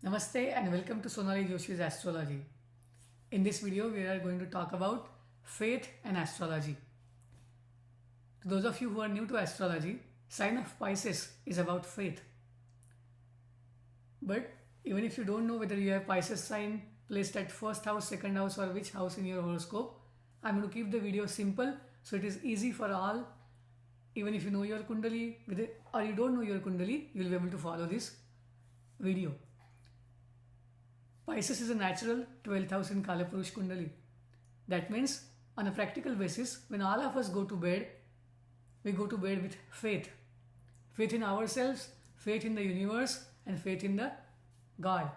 Namaste and welcome to Sonali Joshi's Astrology. In this video, we are going to talk about faith and astrology. To those of you who are new to astrology, sign of Pisces is about faith. But even if you don't know whether you have Pisces sign placed at first house, second house or which house in your horoscope, I'm going to keep the video simple so it is easy for all. Even if you know your Kundali or you don't know your Kundali, you will be able to follow this video. Pisces is a natural 12th house in Kalapurush Kundali. That means, on a practical basis, when all of us go to bed, we go to bed with faith. Faith in ourselves, faith in the universe, and faith in the God.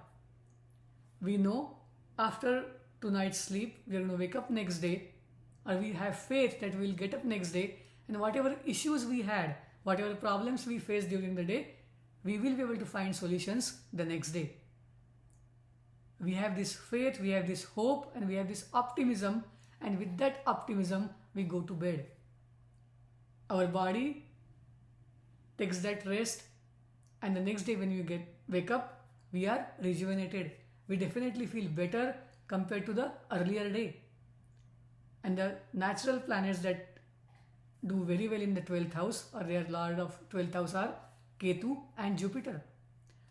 We know after tonight's sleep, we are going to wake up next day, or we have faith that we will get up next day, and whatever issues we had, whatever problems we faced during the day, we will be able to find solutions the next day. We have this faith, we have this hope, and we have this optimism, and with that optimism, we go to bed. Our body takes that rest, and the next day when we wake up, we are rejuvenated. We definitely feel better compared to the earlier day. And the natural planets that do very well in the 12th house, or their lord of 12th house, are Ketu and Jupiter.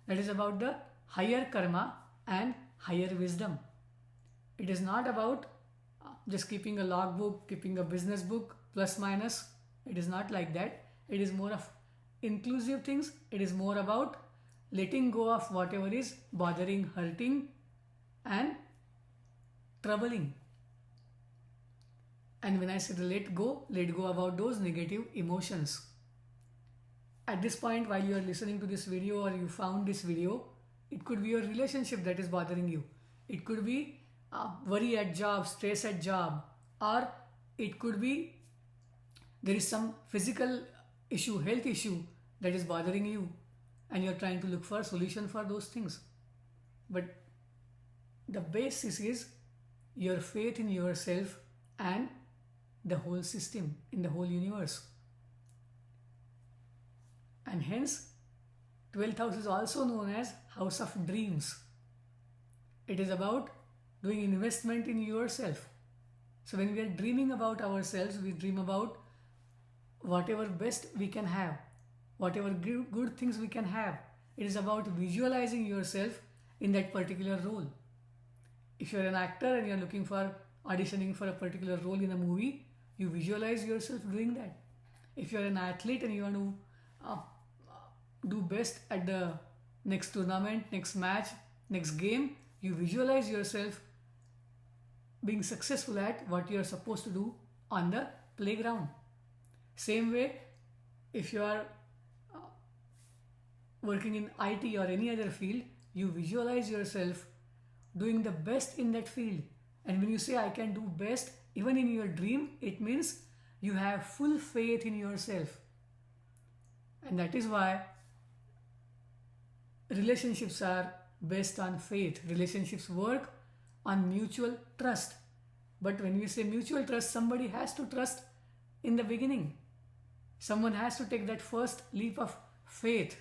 That is about the higher karma and higher wisdom. It is not about just keeping a logbook, keeping a business book, plus minus. It is not like that. It is more of inclusive things. It is more about letting go of whatever is bothering, hurting, and troubling. And when I say let go about those negative emotions. At this point, while you are listening to this video or you found this video, it could be your relationship that is bothering you. It could be worry at job, stress at job, or it could be there is some physical issue, health issue that is bothering you, and you're trying to look for a solution for those things. But the basis is your faith in yourself and the whole system, in the whole universe. And hence, 12th house is also known as House of Dreams. It is about doing investment in yourself. So when we are dreaming about ourselves, we dream about whatever best we can have, whatever good things we can have. It is about visualizing yourself in that particular role. If you are an actor and you are looking for auditioning for a particular role in a movie, you visualize yourself doing that. If you are an athlete and you want to do best at the next tournament, next match, next game, you visualize yourself being successful at what you are supposed to do on the playground. Same way, if you are working in IT or any other field, you visualize yourself doing the best in that field. And when you say I can do best, even in your dream, it means you have full faith in yourself. And that is why relationships are based on faith. Relationships work on mutual trust. But when we say mutual trust, somebody has to trust in the beginning. Someone has to take that first leap of faith.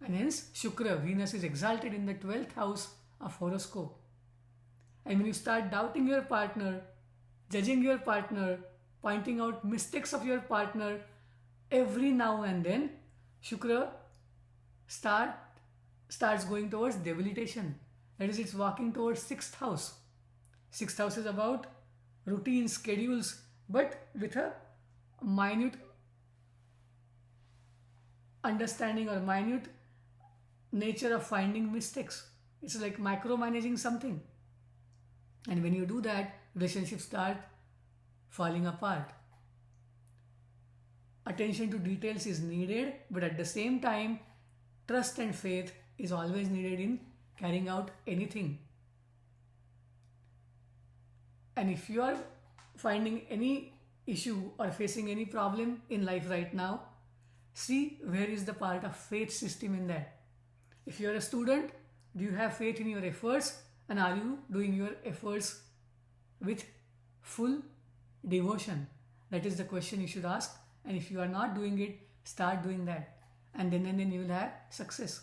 And hence, Shukra, Venus, is exalted in the 12th house of horoscope. And when you start doubting your partner, judging your partner, pointing out mistakes of your partner, every now and then, Shukra starts going towards debilitation. That is, it's walking towards 6th house. 6th house is about routine, schedules, but with a minute understanding or minute nature of finding mistakes. It's like micromanaging something. And when you do that, relationships start falling apart. Attention to details is needed, but at the same time, trust and faith is always needed in carrying out anything. And if you are finding any issue or facing any problem in life right now, see where is the part of faith system in that. If you are a student, do you have faith in your efforts, and are you doing your efforts with full devotion? That is the question you should ask. And if you are not doing it, start doing that. And then you will have success.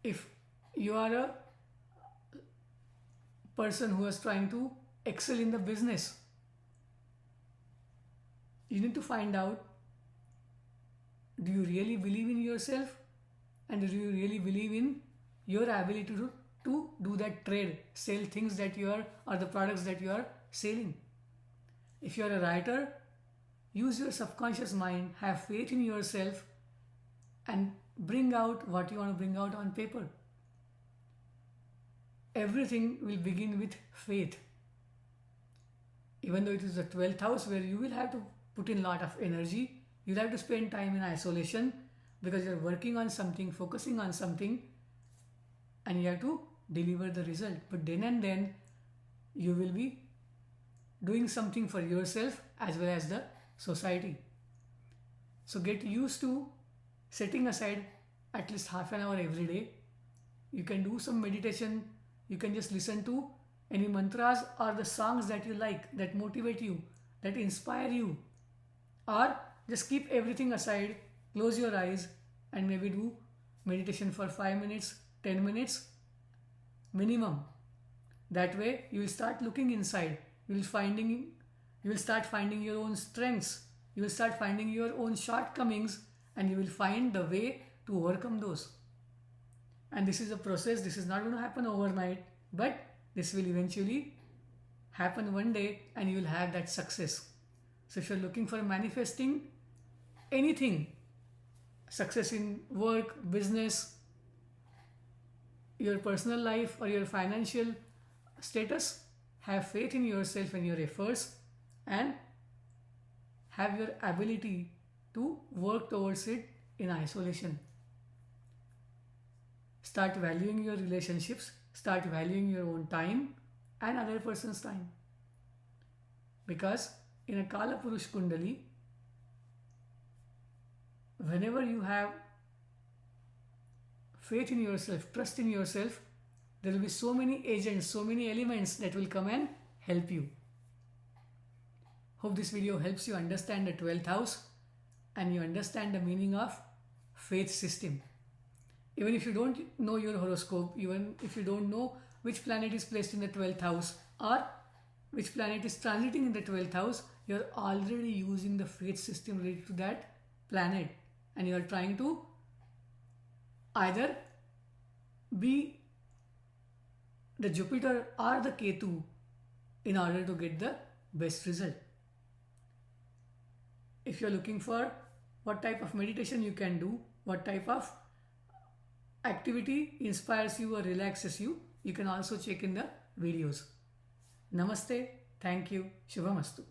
If you are a person who is trying to excel in the business, you need to find out, do you really believe in yourself, and do you really believe in your ability to do that trade, sell things that you are, or the products that you are selling. If you are a writer, use your subconscious mind, have faith in yourself, and bring out what you want to bring out on paper. Everything will begin with faith. Even though it is the 12th house where you will have to put in a lot of energy, you'll have to spend time in isolation because you're working on something, focusing on something, and you have to deliver the result. But then and then, you will be doing something for yourself as well as the society. So get used to setting aside at least half an hour every day. You can do some meditation. You can just listen to any mantras or the songs that you like, that motivate you, that inspire you. Or just keep everything aside, close your eyes, and maybe do meditation for 5 minutes, 10 minutes minimum. That way you will start looking inside. You will start finding your own strengths. You will start finding your own shortcomings, and you will find the way to overcome those. And this is a process. This is not going to happen overnight, but this will eventually happen one day, and you will have that success. So if you're looking for manifesting anything, success in work, business, your personal life, or your financial status, have faith in yourself and your efforts, and have your ability to work towards it in isolation. Start valuing your relationships, start valuing your own time and other person's time. Because in a Kala Purush Kundali, whenever you have faith in yourself, trust in yourself, there will be so many agents, so many elements that will come and help you. Hope this video helps you understand the 12th house and you understand the meaning of faith system. Even if you don't know your horoscope, even if you don't know which planet is placed in the 12th house or which planet is transiting in the 12th house, you're already using the faith system related to that planet, and you're trying to either be the Jupiter or the Ketu in order to get the best result. If you're looking for what type of meditation you can do, what type of activity inspires you or relaxes you, you can also check in the videos. Namaste, thank you, Shubhamastu.